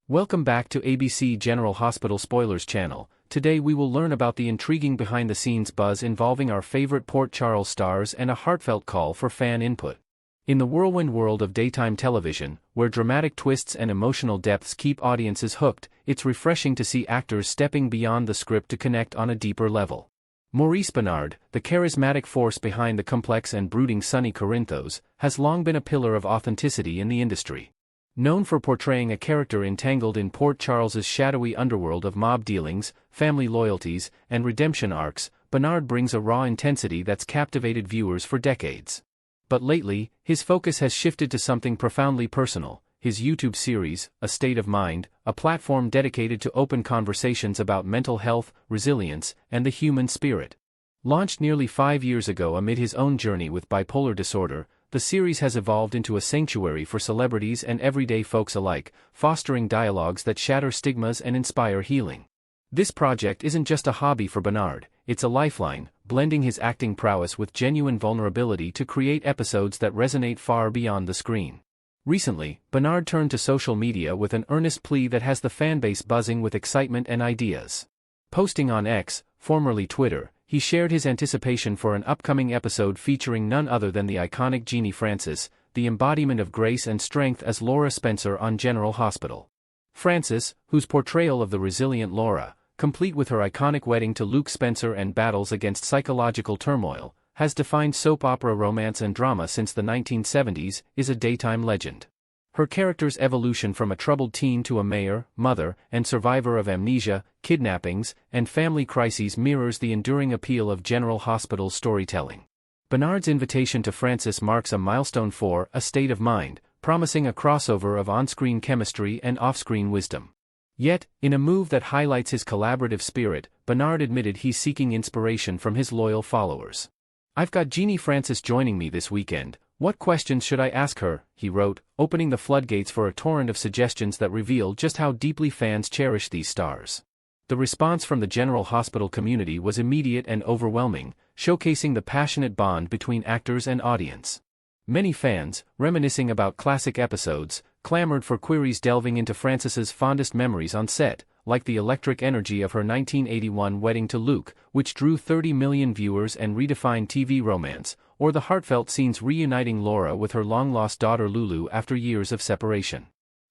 Welcome back to ABC General Hospital Spoilers channel. Today we will learn about the intriguing behind-the-scenes buzz involving our favorite Port Charles stars and a heartfelt call for fan input. In the whirlwind world of daytime television, where dramatic twists and emotional depths keep audiences hooked, it's refreshing to see actors stepping beyond the script to connect on a deeper level. Maurice Benard, the charismatic force behind the complex and brooding Sonny Corinthos, has long been a pillar of authenticity in the industry. Known for portraying a character entangled in Port Charles's shadowy underworld of mob dealings, family loyalties, and redemption arcs, Benard brings a raw intensity that's captivated viewers for decades. But lately, his focus has shifted to something profoundly personal: his YouTube series, A State of Mind, a platform dedicated to open conversations about mental health, resilience, and the human spirit. Launched nearly 5 years ago amid his own journey with bipolar disorder, the series has evolved into a sanctuary for celebrities and everyday folks alike, fostering dialogues that shatter stigmas and inspire healing. This project isn't just a hobby for Benard, it's a lifeline, blending his acting prowess with genuine vulnerability to create episodes that resonate far beyond the screen. Recently, Benard turned to social media with an earnest plea that has the fanbase buzzing with excitement and ideas. Posting on X, formerly Twitter, he shared his anticipation for an upcoming episode featuring none other than the iconic Ginny Francis, the embodiment of grace and strength as Laura Spencer on General Hospital. Francis, whose portrayal of the resilient Laura, complete with her iconic wedding to Luke Spencer and battles against psychological turmoil, has defined soap opera romance and drama since the 1970s, is a daytime legend. Her character's evolution from a troubled teen to a mayor, mother, and survivor of amnesia, kidnappings, and family crises mirrors the enduring appeal of General Hospital's storytelling. Benard's invitation to Francis marks a milestone for A State of Mind, promising a crossover of on-screen chemistry and off-screen wisdom. Yet, in a move that highlights his collaborative spirit, Benard admitted he's seeking inspiration from his loyal followers. "I've got Ginny Francis joining me this weekend. What questions should I ask her?" he wrote, opening the floodgates for a torrent of suggestions that reveal just how deeply fans cherish these stars. The response from the General Hospital community was immediate and overwhelming, showcasing the passionate bond between actors and audience. Many fans, reminiscing about classic episodes, clamored for queries delving into Francis's fondest memories on set, like the electric energy of her 1981 wedding to Luke, which drew 30 million viewers and redefined TV romance, or the heartfelt scenes reuniting Laura with her long-lost daughter Lulu after years of separation.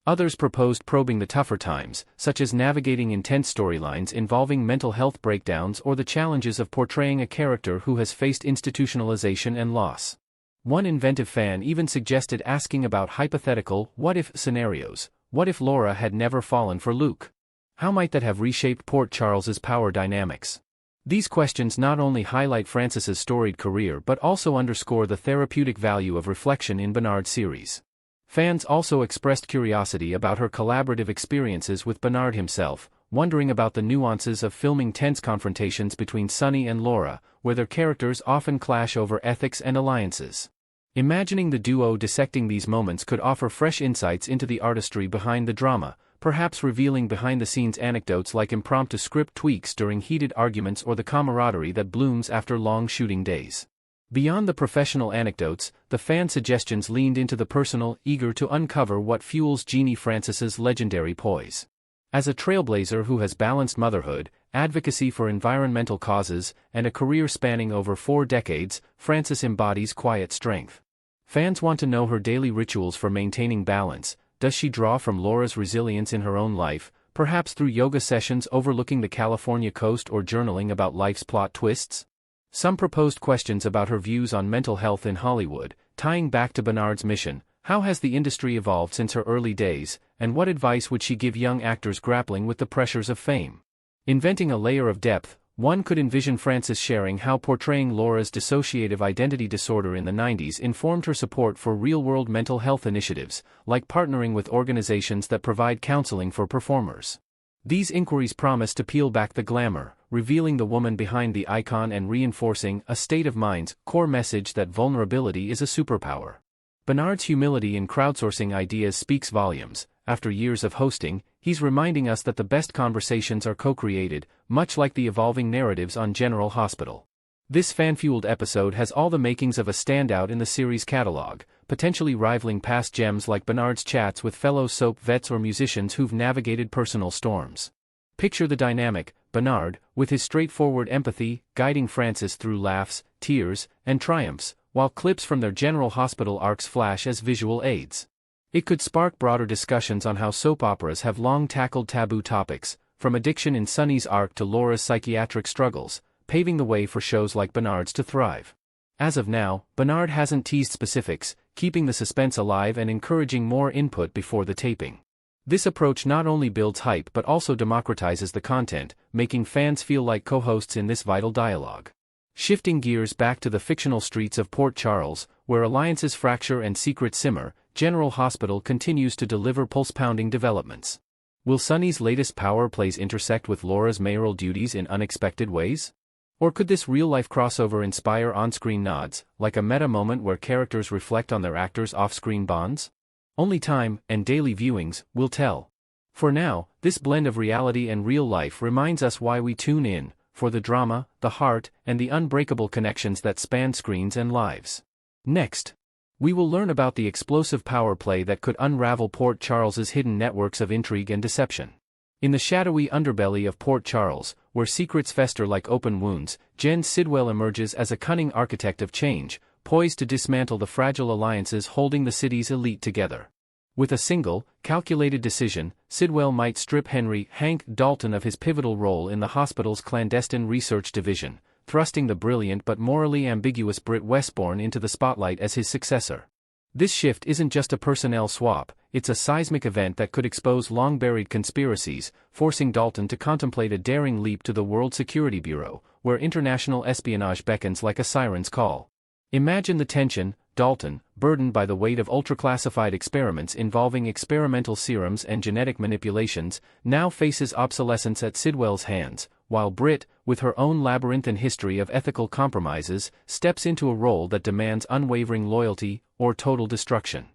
Others proposed probing the tougher times, such as navigating intense storylines involving mental health breakdowns or the challenges of portraying a character who has faced institutionalization and loss. One inventive fan even suggested asking about hypothetical what-if scenarios. What if Laura had never fallen for Luke? How might that have reshaped Port Charles's power dynamics? These questions not only highlight Francis's storied career but also underscore the therapeutic value of reflection in Benard's series. Fans also expressed curiosity about her collaborative experiences with Benard himself, wondering about the nuances of filming tense confrontations between Sonny and Laura, where their characters often clash over ethics and alliances. Imagining the duo dissecting these moments could offer fresh insights into the artistry behind the drama, perhaps revealing behind-the-scenes anecdotes like impromptu script tweaks during heated arguments or the camaraderie that blooms after long shooting days. Beyond the professional anecdotes, the fan suggestions leaned into the personal, eager to uncover what fuels Ginny Francis's legendary poise. As a trailblazer who has balanced motherhood, advocacy for environmental causes, and a career spanning over 4 decades, Francis embodies quiet strength. Fans want to know her daily rituals for maintaining balance. Does she draw from Laura's resilience in her own life, perhaps through yoga sessions overlooking the California coast or journaling about life's plot twists? Some proposed questions about her views on mental health in Hollywood, tying back to Benard's mission. How has the industry evolved since her early days, and what advice would she give young actors grappling with the pressures of fame? Inventing a layer of depth, one could envision Francis sharing how portraying Laura's dissociative identity disorder in the 90s informed her support for real-world mental health initiatives, like partnering with organizations that provide counseling for performers. These inquiries promise to peel back the glamour, revealing the woman behind the icon and reinforcing A State of Mind's core message that vulnerability is a superpower. Benard's humility in crowdsourcing ideas speaks volumes. After years of hosting, he's reminding us that the best conversations are co-created, much like the evolving narratives on General Hospital. This fan-fueled episode has all the makings of a standout in the series' catalog, potentially rivaling past gems like Benard's chats with fellow soap vets or musicians who've navigated personal storms. Picture the dynamic: Benard, with his straightforward empathy, guiding Frances through laughs, tears, and triumphs, while clips from their General Hospital arcs flash as visual aids. It could spark broader discussions on how soap operas have long tackled taboo topics, from addiction in Sunny's arc to Laura's psychiatric struggles, paving the way for shows like Benard's to thrive. As of now, Benard hasn't teased specifics, keeping the suspense alive and encouraging more input before the taping. This approach not only builds hype but also democratizes the content, making fans feel like co-hosts in this vital dialogue. Shifting gears back to the fictional streets of Port Charles, where alliances fracture and secrets simmer, General Hospital continues to deliver pulse-pounding developments. Will Sunny's latest power plays intersect with Laura's mayoral duties in unexpected ways? Or could this real-life crossover inspire on-screen nods, like a meta moment where characters reflect on their actors' off-screen bonds? Only time, and daily viewings, will tell. For now, this blend of reality and real life reminds us why we tune in, for the drama, the heart, and the unbreakable connections that span screens and lives. Next, we will learn about the explosive power play that could unravel Port Charles's hidden networks of intrigue and deception. In the shadowy underbelly of Port Charles, where secrets fester like open wounds, Jen Sidwell emerges as a cunning architect of change, poised to dismantle the fragile alliances holding the city's elite together. With a single, calculated decision, Sidwell might strip Henry "Hank" Dalton of his pivotal role in the hospital's clandestine research division, thrusting the brilliant but morally ambiguous Britt Westbourne into the spotlight as his successor. This shift isn't just a personnel swap, it's a seismic event that could expose long-buried conspiracies, forcing Dalton to contemplate a daring leap to the World Security Bureau, where international espionage beckons like a siren's call. Imagine the tension: Dalton, burdened by the weight of ultra-classified experiments involving experimental serums and genetic manipulations, now faces obsolescence at Sidwell's hands, while Britt, with her own labyrinthine history of ethical compromises, steps into a role that demands unwavering loyalty or total destruction.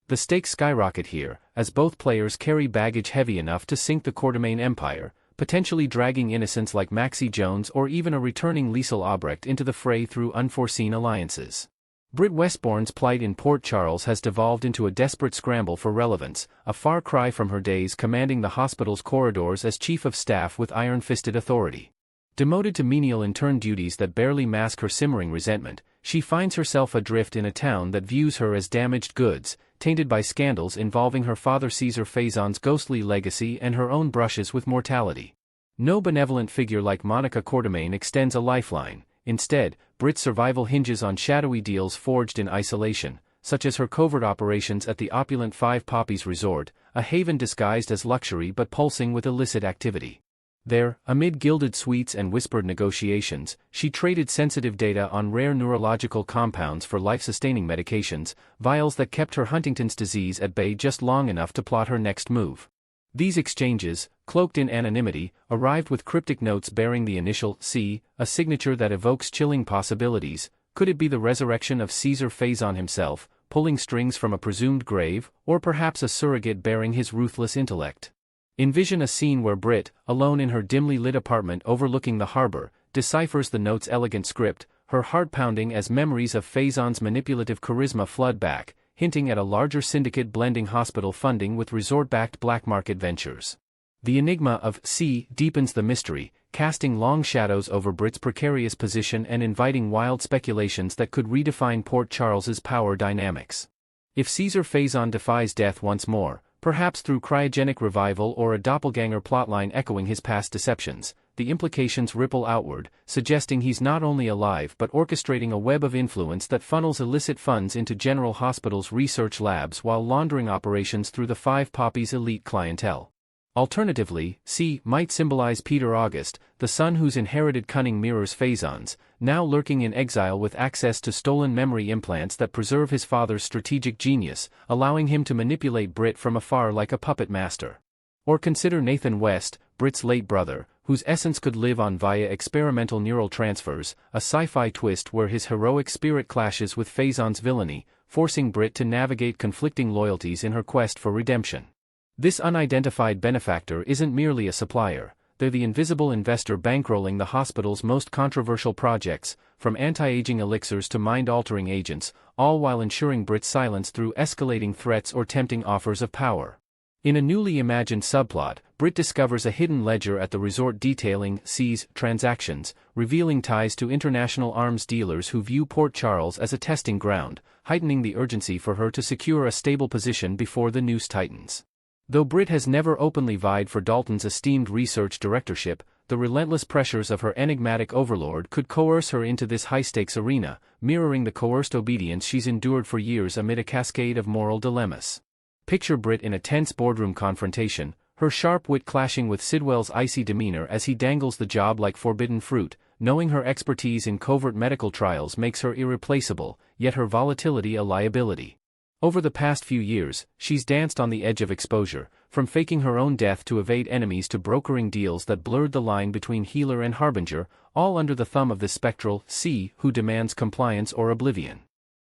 The stakes skyrocket here, as both players carry baggage heavy enough to sink the Quatermain Empire, potentially dragging innocents like Maxie Jones or even a returning Liesel Albrecht into the fray through unforeseen alliances. Britt Westbourne's plight in Port Charles has devolved into a desperate scramble for relevance, a far cry from her days commanding the hospital's corridors as chief of staff with iron-fisted authority. Demoted to menial intern duties that barely mask her simmering resentment, she finds herself adrift in a town that views her as damaged goods, tainted by scandals involving her father Caesar Faison's ghostly legacy and her own brushes with mortality. No benevolent figure like Monica Quatermain extends a lifeline. Instead, Britt's survival hinges on shadowy deals forged in isolation, such as her covert operations at the opulent Five Poppies Resort, a haven disguised as luxury but pulsing with illicit activity. There, amid gilded suites and whispered negotiations, she traded sensitive data on rare neurological compounds for life-sustaining medications, vials that kept her Huntington's disease at bay just long enough to plot her next move. These exchanges, cloaked in anonymity, arrived with cryptic notes bearing the initial C, a signature that evokes chilling possibilities. Could it be the resurrection of Caesar Faison himself, pulling strings from a presumed grave, or perhaps a surrogate bearing his ruthless intellect? Envision a scene where Britt, alone in her dimly lit apartment overlooking the harbor, deciphers the note's elegant script, her heart pounding as memories of Faison's manipulative charisma flood back, hinting at a larger syndicate blending hospital funding with resort-backed black market ventures. The enigma of C deepens the mystery, casting long shadows over Britt's precarious position and inviting wild speculations that could redefine Port Charles's power dynamics. If Caesar Faison defies death once more, perhaps through cryogenic revival or a doppelganger plotline echoing his past deceptions, the implications ripple outward, suggesting he's not only alive but orchestrating a web of influence that funnels illicit funds into General Hospital's research labs while laundering operations through the Five Poppies' elite clientele. Alternatively, C might symbolize Peter August, the son whose inherited cunning mirrors Faison's, now lurking in exile with access to stolen memory implants that preserve his father's strategic genius, allowing him to manipulate Britt from afar like a puppet master. Or consider Nathan West, Britt's late brother, whose essence could live on via experimental neural transfers, a sci-fi twist where his heroic spirit clashes with Faison's villainy, forcing Britt to navigate conflicting loyalties in her quest for redemption. This unidentified benefactor isn't merely a supplier, they're the invisible investor bankrolling the hospital's most controversial projects, from anti-aging elixirs to mind-altering agents, all while ensuring Brit's silence through escalating threats or tempting offers of power. In a newly imagined subplot, Brit discovers a hidden ledger at the resort detailing C's transactions, revealing ties to international arms dealers who view Port Charles as a testing ground, heightening the urgency for her to secure a stable position before the noose tightens. Though Brit has never openly vied for Dalton's esteemed research directorship, the relentless pressures of her enigmatic overlord could coerce her into this high-stakes arena, mirroring the coerced obedience she's endured for years amid a cascade of moral dilemmas. Picture Brit in a tense boardroom confrontation, her sharp wit clashing with Sidwell's icy demeanor as he dangles the job like forbidden fruit, knowing her expertise in covert medical trials makes her irreplaceable, yet her volatility a liability. Over the past few years, she's danced on the edge of exposure, from faking her own death to evade enemies to brokering deals that blurred the line between healer and harbinger, all under the thumb of this spectral C who demands compliance or oblivion.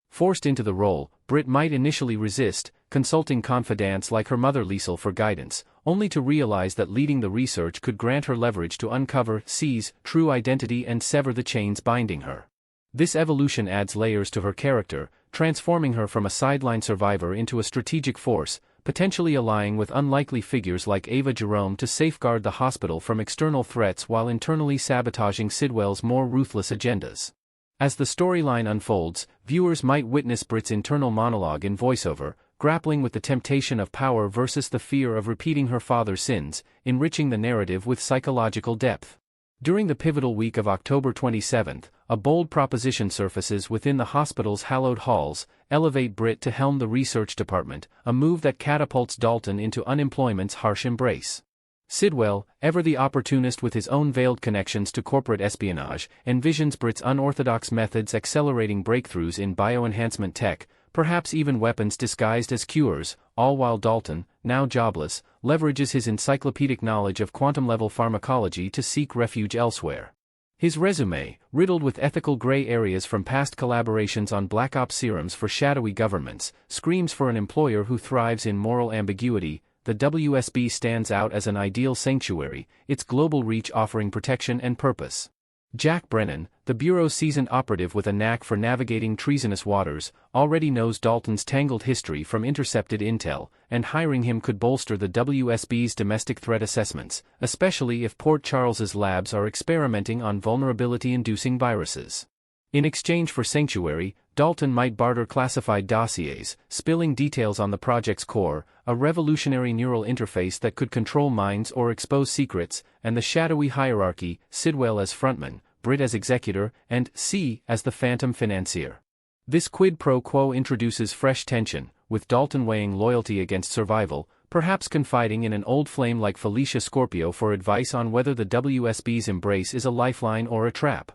Forced into the role, Brit might initially resist, consulting confidants like her mother Liesl for guidance, only to realize that leading the research could grant her leverage to uncover C's true identity and sever the chains binding her. This evolution adds layers to her character, transforming her from a sideline survivor into a strategic force, potentially allying with unlikely figures like Ava Jerome to safeguard the hospital from external threats while internally sabotaging Sidwell's more ruthless agendas. As the storyline unfolds, viewers might witness Brit's internal monologue in voiceover, grappling with the temptation of power versus the fear of repeating her father's sins, enriching the narrative with psychological depth. During the pivotal week of October 27, a bold proposition surfaces within the hospital's hallowed halls: elevate Brit to helm the research department, a move that catapults Dalton into unemployment's harsh embrace. Sidwell, ever the opportunist with his own veiled connections to corporate espionage, envisions Brit's unorthodox methods accelerating breakthroughs in bioenhancement tech, perhaps even weapons disguised as cures, all while Dalton, now jobless, leverages his encyclopedic knowledge of quantum-level pharmacology to seek refuge elsewhere. His resume, riddled with ethical gray areas from past collaborations on black ops serums for shadowy governments, screams for an employer who thrives in moral ambiguity. The WSB stands out as an ideal sanctuary, its global reach offering protection and purpose. Jack Brennan, the Bureau's seasoned operative with a knack for navigating treasonous waters, already knows Dalton's tangled history from intercepted intel, and hiring him could bolster the WSB's domestic threat assessments, especially if Port Charles's labs are experimenting on vulnerability-inducing viruses. In exchange for sanctuary, Dalton might barter classified dossiers, spilling details on the project's core, a revolutionary neural interface that could control minds or expose secrets, and the shadowy hierarchy: Sidwell as frontman, Brit as executor, and C as the phantom financier. This quid pro quo introduces fresh tension, with Dalton weighing loyalty against survival, perhaps confiding in an old flame like Felicia Scorpio for advice on whether the WSB's embrace is a lifeline or a trap.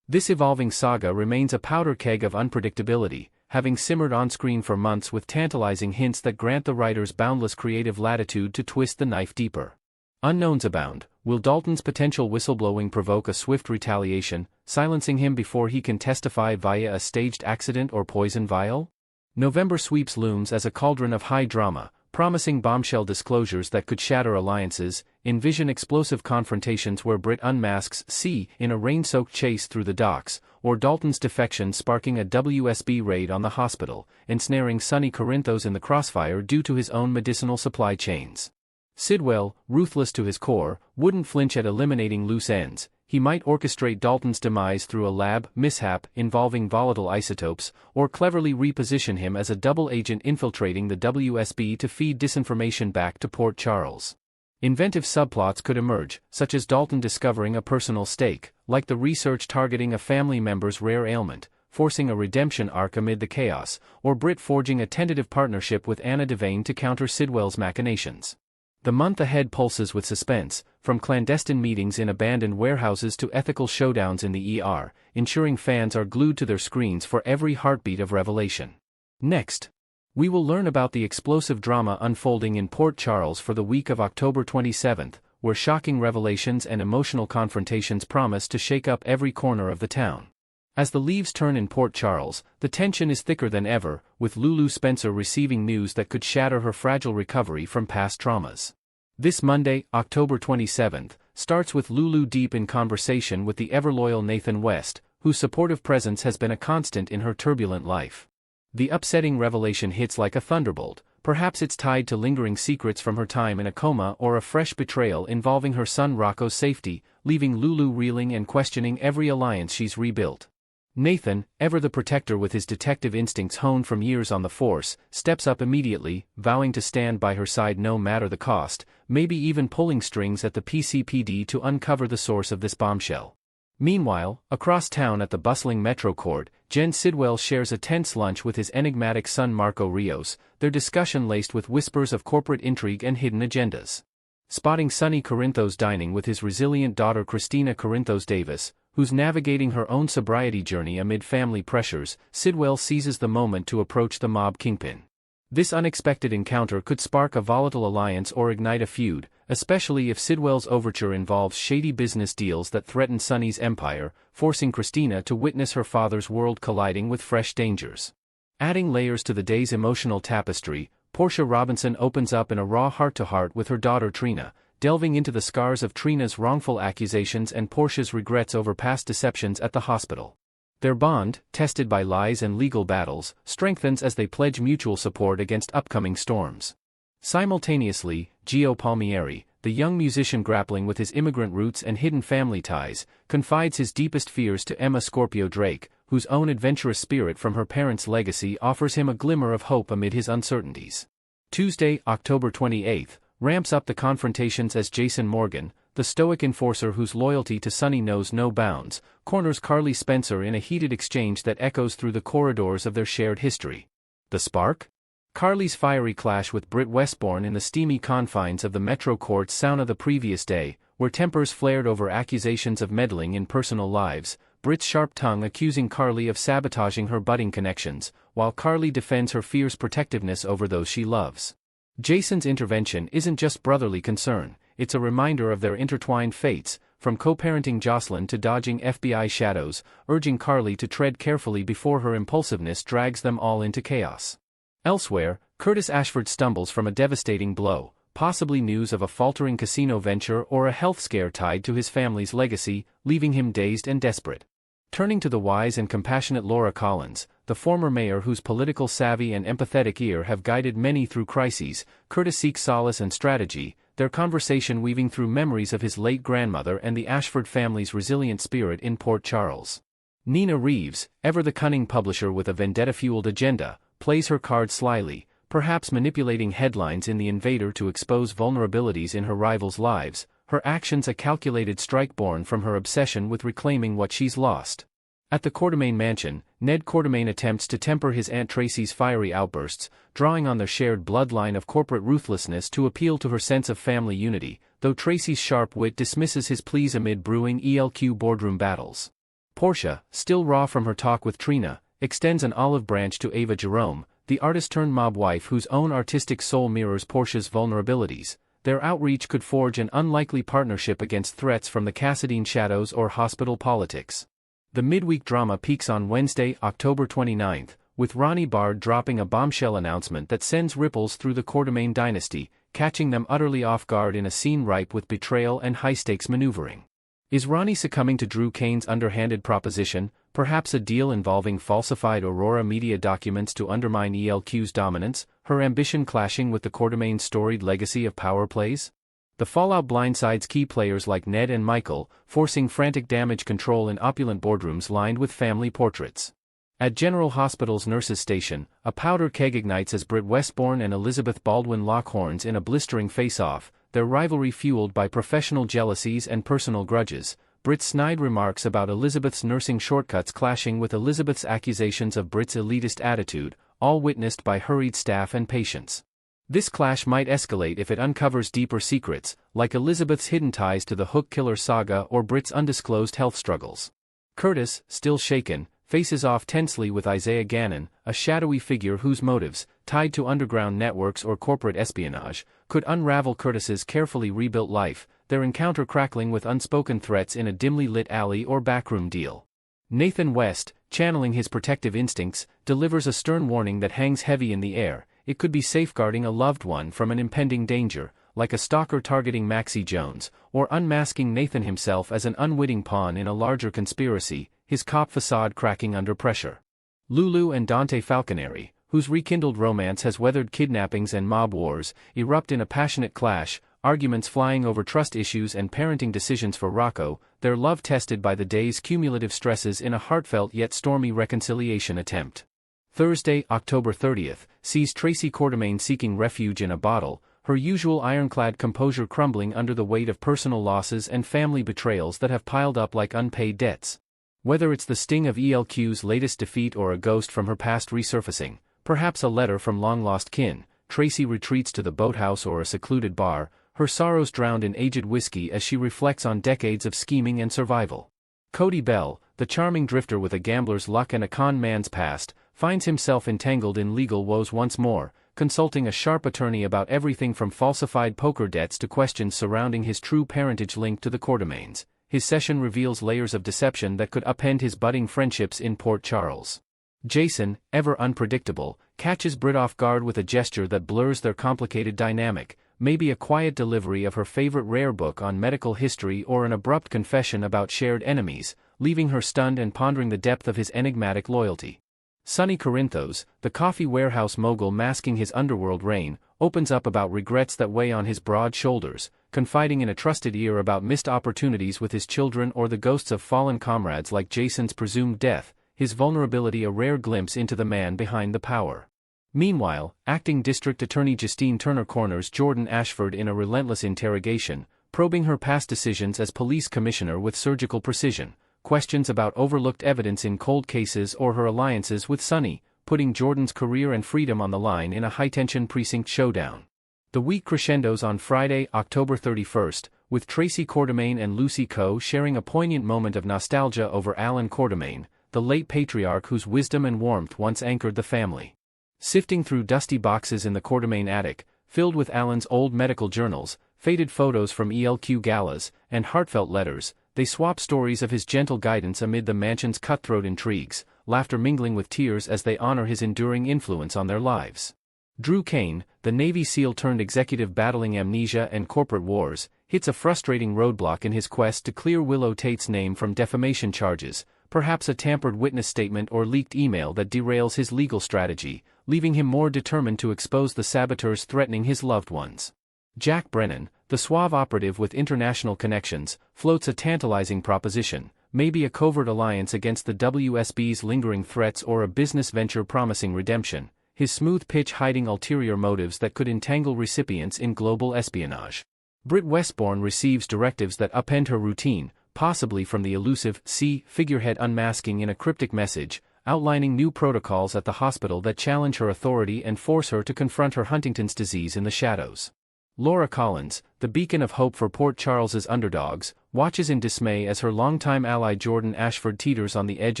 This evolving saga remains a powder keg of unpredictability, having simmered on-screen for months with tantalizing hints that grant the writers boundless creative latitude to twist the knife deeper. Unknowns abound. Will Dalton's potential whistleblowing provoke a swift retaliation, silencing him before he can testify via a staged accident or poison vial? November Sweeps looms as a cauldron of high drama, promising bombshell disclosures that could shatter alliances. Envision explosive confrontations where Brit unmasks C in a rain-soaked chase through the docks, or Dalton's defection sparking a WSB raid on the hospital, ensnaring Sonny Corinthos in the crossfire due to his own medicinal supply chains. Sidwell, ruthless to his core, wouldn't flinch at eliminating loose ends. He might orchestrate Dalton's demise through a lab mishap involving volatile isotopes, or cleverly reposition him as a double agent infiltrating the WSB to feed disinformation back to Port Charles. Inventive subplots could emerge, such as Dalton discovering a personal stake, like the research targeting a family member's rare ailment, forcing a redemption arc amid the chaos, or Brit forging a tentative partnership with Anna Devane to counter Sidwell's machinations. The month ahead pulses with suspense, from clandestine meetings in abandoned warehouses to ethical showdowns in the ER, ensuring fans are glued to their screens for every heartbeat of revelation. Next, we will learn about the explosive drama unfolding in Port Charles for the week of October 27, where shocking revelations and emotional confrontations promise to shake up every corner of the town. As the leaves turn in Port Charles, the tension is thicker than ever, with Lulu Spencer receiving news that could shatter her fragile recovery from past traumas. This Monday, October 27, starts with Lulu deep in conversation with the ever-loyal Nathan West, whose supportive presence has been a constant in her turbulent life. The upsetting revelation hits like a thunderbolt. Perhaps it's tied to lingering secrets from her time in a coma or a fresh betrayal involving her son Rocco's safety, leaving Lulu reeling and questioning every alliance she's rebuilt. Nathan, ever the protector with his detective instincts honed from years on the force, steps up immediately, vowing to stand by her side no matter the cost, maybe even pulling strings at the PCPD to uncover the source of this bombshell. Meanwhile, across town at the bustling Metro Court, Jen Sidwell shares a tense lunch with his enigmatic son Marco Rios, their discussion laced with whispers of corporate intrigue and hidden agendas. Spotting Sonny Corinthos dining with his resilient daughter Christina Corinthos Davis, who's navigating her own sobriety journey amid family pressures, Sidwell seizes the moment to approach the mob kingpin. This unexpected encounter could spark a volatile alliance or ignite a feud, especially if Sidwell's overture involves shady business deals that threaten Sonny's empire, forcing Christina to witness her father's world colliding with fresh dangers. Adding layers to the day's emotional tapestry, Portia Robinson opens up in a raw heart-to-heart with her daughter Trina, delving into the scars of Trina's wrongful accusations and Portia's regrets over past deceptions at the hospital. Their bond, tested by lies and legal battles, strengthens as they pledge mutual support against upcoming storms. Simultaneously, Gio Palmieri, the young musician grappling with his immigrant roots and hidden family ties, confides his deepest fears to Emma Scorpio Drake, whose own adventurous spirit from her parents' legacy offers him a glimmer of hope amid his uncertainties. Tuesday, October 28th, ramps up the confrontations as Jason Morgan, the stoic enforcer whose loyalty to Sonny knows no bounds, corners Carly Spencer in a heated exchange that echoes through the corridors of their shared history. The spark? Carly's fiery clash with Britt Westbourne in the steamy confines of the Metro Court's sauna the previous day, where tempers flared over accusations of meddling in personal lives, Britt's sharp tongue accusing Carly of sabotaging her budding connections, while Carly defends her fierce protectiveness over those she loves. Jason's intervention isn't just brotherly concern, it's a reminder of their intertwined fates, from co-parenting Jocelyn to dodging FBI shadows, urging Carly to tread carefully before her impulsiveness drags them all into chaos. Elsewhere, Curtis Ashford stumbles from a devastating blow, possibly news of a faltering casino venture or a health scare tied to his family's legacy, leaving him dazed and desperate. Turning to the wise and compassionate Laura Collins, the former mayor whose political savvy and empathetic ear have guided many through crises, Curtis seeks solace and strategy, their conversation weaving through memories of his late grandmother and the Ashford family's resilient spirit in Port Charles. Nina Reeves, ever the cunning publisher with a vendetta-fueled agenda, plays her cards slyly, perhaps manipulating headlines in The Invader to expose vulnerabilities in her rivals' lives, her actions a calculated strike born from her obsession with reclaiming what she's lost. At the Quartermaine mansion, Ned Quartermaine attempts to temper his Aunt Tracy's fiery outbursts, drawing on their shared bloodline of corporate ruthlessness to appeal to her sense of family unity, though Tracy's sharp wit dismisses his pleas amid brewing ELQ boardroom battles. Portia, still raw from her talk with Trina, extends an olive branch to Ava Jerome, the artist-turned-mob wife whose own artistic soul mirrors Portia's vulnerabilities. Their outreach could forge an unlikely partnership against threats from the Cassadine shadows or hospital politics. The midweek drama peaks on Wednesday, October 29th, with Ronnie Bard dropping a bombshell announcement that sends ripples through the Quartermaine dynasty, catching them utterly off guard in a scene ripe with betrayal and high-stakes maneuvering. Is Ronnie succumbing to Drew Kane's underhanded proposition, perhaps a deal involving falsified Aurora media documents to undermine ELQ's dominance, her ambition clashing with the Quartermaine's storied legacy of power plays? The fallout blindsides key players like Ned and Michael, forcing frantic damage control in opulent boardrooms lined with family portraits. At General Hospital's nurses' station, a powder keg ignites as Britt Westbourne and Elizabeth Baldwin lock horns in a blistering face-off, their rivalry fueled by professional jealousies and personal grudges. Britt's snide remarks about Elizabeth's nursing shortcuts clashing with Elizabeth's accusations of Britt's elitist attitude, all witnessed by hurried staff and patients. This clash might escalate if it uncovers deeper secrets, like Elizabeth's hidden ties to the Hook Killer saga or Britt's undisclosed health struggles. Curtis, still shaken, faces off tensely with Isaiah Gannon, a shadowy figure whose motives, tied to underground networks or corporate espionage, could unravel Curtis's carefully rebuilt life, their encounter crackling with unspoken threats in a dimly lit alley or backroom deal. Nathan West, channeling his protective instincts, delivers a stern warning that hangs heavy in the air. It could be safeguarding a loved one from an impending danger, like a stalker targeting Maxie Jones, or unmasking Nathan himself as an unwitting pawn in a larger conspiracy, his cop facade cracking under pressure. Lulu and Dante Falconeri, whose rekindled romance has weathered kidnappings and mob wars, erupt in a passionate clash, arguments flying over trust issues and parenting decisions for Rocco, their love tested by the day's cumulative stresses in a heartfelt yet stormy reconciliation attempt. Thursday, October 30th, sees Tracy Quartermaine seeking refuge in a bottle, her usual ironclad composure crumbling under the weight of personal losses and family betrayals that have piled up like unpaid debts. Whether it's the sting of ELQ's latest defeat or a ghost from her past resurfacing, perhaps a letter from long-lost kin, Tracy retreats to the boathouse or a secluded bar, her sorrows drowned in aged whiskey as she reflects on decades of scheming and survival. Cody Bell, the charming drifter with a gambler's luck and a con man's past, finds himself entangled in legal woes once more, consulting a sharp attorney about everything from falsified poker debts to questions surrounding his true parentage link to the Quartermaines. His session reveals layers of deception that could upend his budding friendships in Port Charles. Jason, ever unpredictable, catches Britt off guard with a gesture that blurs their complicated dynamic, maybe a quiet delivery of her favorite rare book on medical history or an abrupt confession about shared enemies, leaving her stunned and pondering the depth of his enigmatic loyalty. Sonny Corinthos, the coffee warehouse mogul masking his underworld reign, opens up about regrets that weigh on his broad shoulders, confiding in a trusted ear about missed opportunities with his children or the ghosts of fallen comrades like Jason's presumed death, his vulnerability a rare glimpse into the man behind the power. Meanwhile, acting District Attorney Justine Turner corners Jordan Ashford in a relentless interrogation, probing her past decisions as police commissioner with surgical precision, questions about overlooked evidence in cold cases or her alliances with Sonny, putting Jordan's career and freedom on the line in a high-tension precinct showdown. The week crescendos on Friday, October 31st, with Tracy Quartermaine and Lucy Coe sharing a poignant moment of nostalgia over Alan Quartermaine, the late patriarch whose wisdom and warmth once anchored the family. Sifting through dusty boxes in the Quartermaine attic, filled with Alan's old medical journals, faded photos from ELQ galas, and heartfelt letters, they swap stories of his gentle guidance amid the mansion's cutthroat intrigues, laughter mingling with tears as they honor his enduring influence on their lives. Drew Kane, the Navy SEAL turned executive battling amnesia and corporate wars, hits a frustrating roadblock in his quest to clear Willow Tate's name from defamation charges, perhaps a tampered witness statement or leaked email that derails his legal strategy, leaving him more determined to expose the saboteurs threatening his loved ones. Jack Brennan, the suave operative with international connections, floats a tantalizing proposition, maybe a covert alliance against the WSB's lingering threats or a business venture promising redemption, his smooth pitch hiding ulterior motives that could entangle recipients in global espionage. Britt Westbourne receives directives that upend her routine, possibly from the elusive figurehead unmasking in a cryptic message, outlining new protocols at the hospital that challenge her authority and force her to confront her Huntington's disease in the shadows. Laura Collins, the beacon of hope for Port Charles's underdogs, watches in dismay as her longtime ally Jordan Ashford teeters on the edge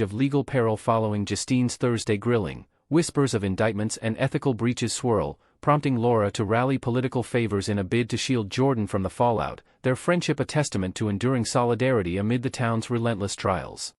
of legal peril following Justine's Thursday grilling. Whispers of indictments and ethical breaches swirl, prompting Laura to rally political favors in a bid to shield Jordan from the fallout, their friendship a testament to enduring solidarity amid the town's relentless trials.